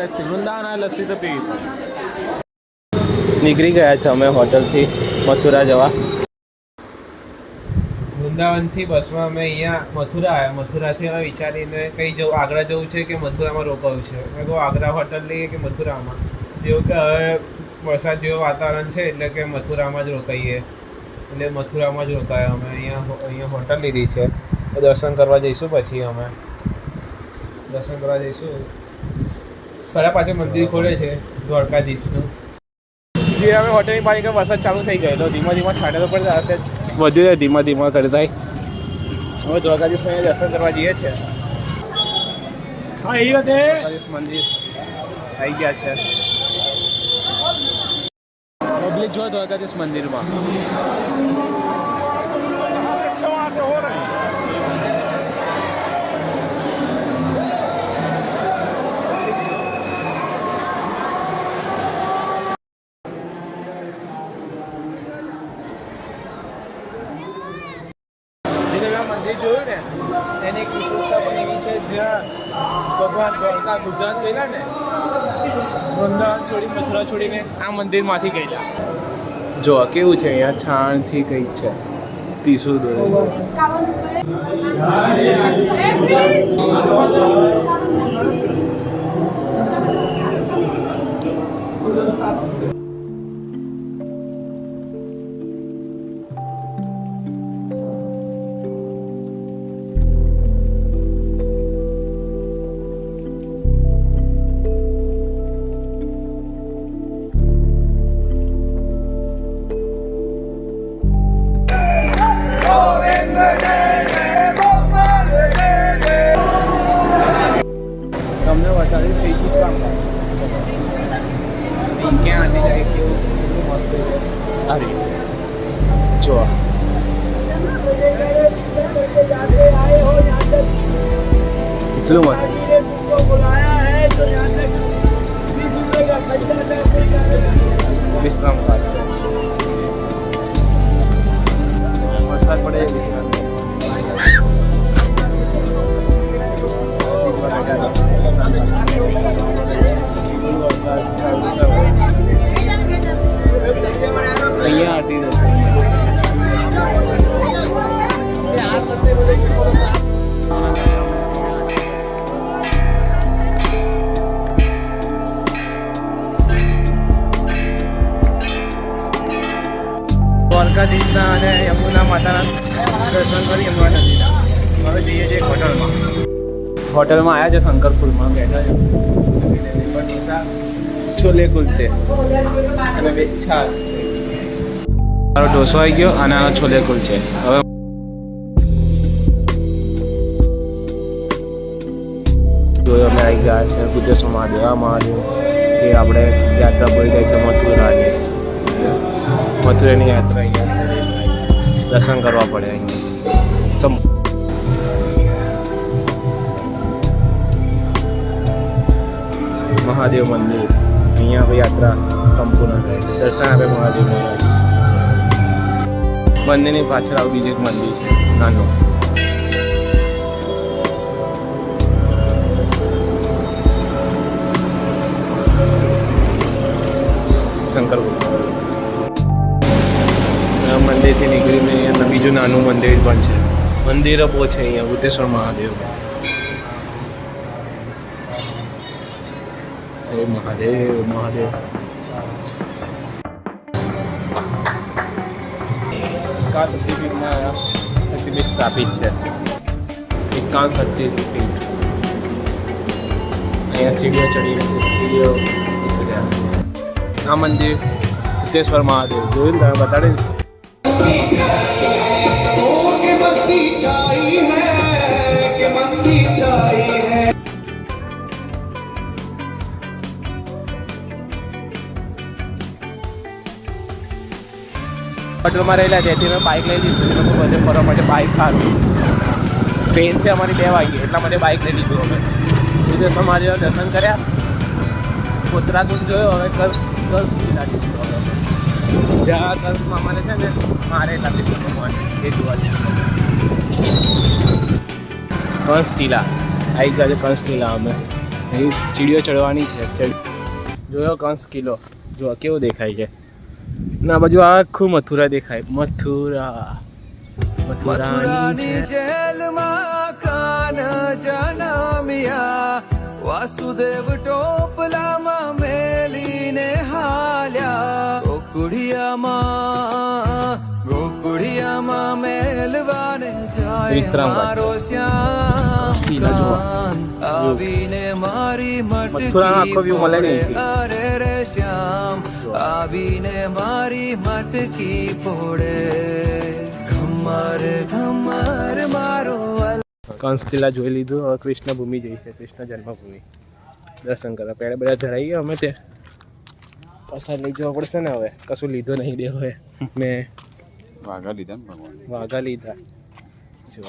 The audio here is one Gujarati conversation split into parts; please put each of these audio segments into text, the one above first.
લસ્સી, વૃંદાવન લસ્સી તો પીવી પડે. નીકળી ગયા છે અમે હોટલથી મથુરા જવા. વૃંદાવનથી બસમાં અમે અહીંયા મથુરા આવ્યા. મથુરાથી અમે વિચારીને કંઈ જવું, આગ્રા જવું છે કે મથુરામાં રોકાવું છે. મેં કહું આગ્રા હોટલ લઈએ કે મથુરામાં. જેવું કે હવે વરસાદ જેવું વાતાવરણ છે એટલે કે મથુરામાં જ રોકાઈએ, એટલે મથુરામાં જ રોકાયા અમે. અહીંયા હોટલ લીધી છે. દર્શન કરવા જઈશું. પછી અમે દર્શન કરવા જઈશું. 5:30 મંદિર ખોલે છે દ્વારકાધીશનું. જે અમે હોટલની પાસે વરસાદ ચાલુ થઈ ગયેલો, ધીમા ધીમા છાંટે તો પડતા હશે, વધ્યું ધીમા ધીમા કરતા. હવે દ્વારકાધીશમાં દર્શન કરવા જઈએ છીએ. હા, એ દ્વારકાધીશ મંદિર આવી ગયા છે. પબ્લિક જો દ્વારકાધીશ મંદિરમાં. મંદિર જોયું ને એની એક વિશેષતા પણ એવી છે, જ્યાં ભગવાન દ્વારકા ગુજરાત ગયેલા ને, વૃંદાવન છોડી મથુરા છોડીને આ મંદિરમાંથી ગયેલા. જો કેવું છે અહીંયા, છાણથી કંઈક છે, ત્રિશુળ દોરેલું. તમને બતાવી શ્રી કૃષ્ણ ક્યાં આટી જાય, કેવું મસ્ત છે. અરે જો કેટલું મસ્ત વિશ્રામ ઘાટ. વરસાદ પડે વિશ્રામ. અહીંયા આરતી થશે. દ્વારકાધીશના અને યમુના માતાના દર્શન કરી યમુના નદીના. હવે જઈએ છીએ હોટલમાં. હોટલમાં આવ્યા છે શંકરપુરમાં, બેઠા છે. છોલે કુલચે અને છાસ. મારો ઢોસો આવી ગયો અને આ છોલે કુલચે. હવે અમે આવી ગયા છે ગુજેશ્વર મહાદેવ. આ મહાદેવ કે આપણે યાત્રા પૂરી થાય છે મથુરાની. મથુરાની યાત્રા અહીંયા દર્શન કરવા પડે. અહીંયા મહાદેવ મંદિર. અહીંયા યાત્રા સંપૂર્ણ થાય, દર્શન આપે મહાદેવ મહારાજ. મંદિરની પાછળ આવું બીજું એક મંદિર છે નાનું. શંકરપુર મંદિરથી નીકળીને અહીંયા બીજું નાનું મંદિર પણ છે. મંદિરો બહુ છે અહીંયા બુદ્ધેશ્વર મહાદેવ. મહાદેવ મહાદેવ. એકાવન શક્તિપીઠમાં શક્તિપીઠ સ્થાપિત છે. 51 શક્તિપીઠ. અહીંયા સીડીઓ ચડીને સીડીઓ. આ મંદિર બુદ્ધેશ્વર મહાદેવ જોયું તમે બતાડે. હોટલમાં રહેલા ત્યાંથી મેં બાઇક લઈ લીધું. એ લોકો બધે ફરવા માટે બાઇક સારું. ટ્રેન છે અમારી 2 વાગે, એટલા માટે બાઇક લઈ લીધું. અમે બુદ્ધેશ્વર મહાદેવના દર્શન કર્યા. ઉત્તરાખંડ જોયો. હવે કચ્છ કિલ્લા જોયો. જ્યાં કચ્છમાં અમારે છે ને મારે લાગે છે ભગવાન એ જોવા જઈએ. કંસ કિલ્લા આવી ગયા છે. કંસ કિલ્લા અમે અહીં સીડીઓ ચડવાની છે. જોયો કંસ કિલ્લો, જો કેવો દેખાય છે. ના બાજુ આખું મથુરા દેખાય. મથુરાની જેલમાં કાન જનમિયા, વાસુદેવ ટોપલામાં મેલીને હાલ્યા. ગોકુળિયામાં મેલવાને જાય મારો શ્યામ, આવીને મારી મટકી અરે રે શ્યામ, આવીને મારી મટકી ફોડે. ઘમર મારો. કંસ કિલ્લા જોઈ લીધું. હવે કૃષ્ણ ભૂમિ જઈ છે, કૃષ્ણ જન્મભૂમિ દર્શન કરવા. પહેલાં બધા ધરાઈ ગયા અમે તે પાછા લઈ જવા પડશે ને. હવે કશું લીધો નહીં દે. હવે મેં વાઘા લીધા ને ભગવાન, વાઘા લીધા. જો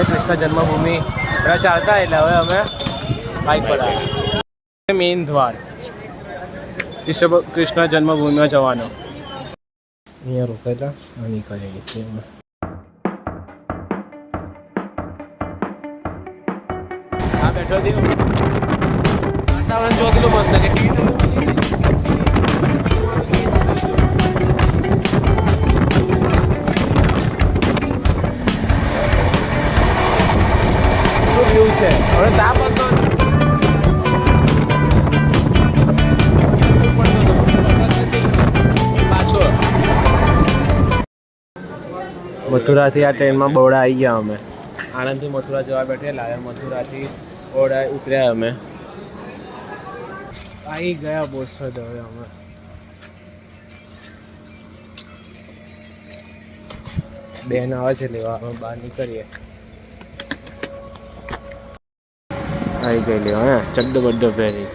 કૃષ્ણ જન્મભૂમિ બધા ચાલતા એટલે હવે અમે બાઇક પર આવ્યા. મેઇન દ્વાર કૃષ્ણ જન્મભૂમિમાં જવાનો. અહીંયા રોકાયેલા નીકળીએ છીએ અમે. હા બેઠો દેવ. વાતાવરણ જો કેટલું મસ્ત લાગે. શું વ્યૂ છે. હવે તાપ હતો પાછો. મથુરાથી આ ટ્રેનમાં બરોડા આવી ગયા અમે. આણંદથી મથુરા જવા બેઠેલા. મથુરાથી બરોડા ઉતર્યા અમે. આવી ગયા બોરસદ. હવે અમે બેન આવે છે લેવા. અમે બહાર નીકળીએ. આવી ગઈ લેવા. હે ચડ્ડો બડ્ડો પહેરી.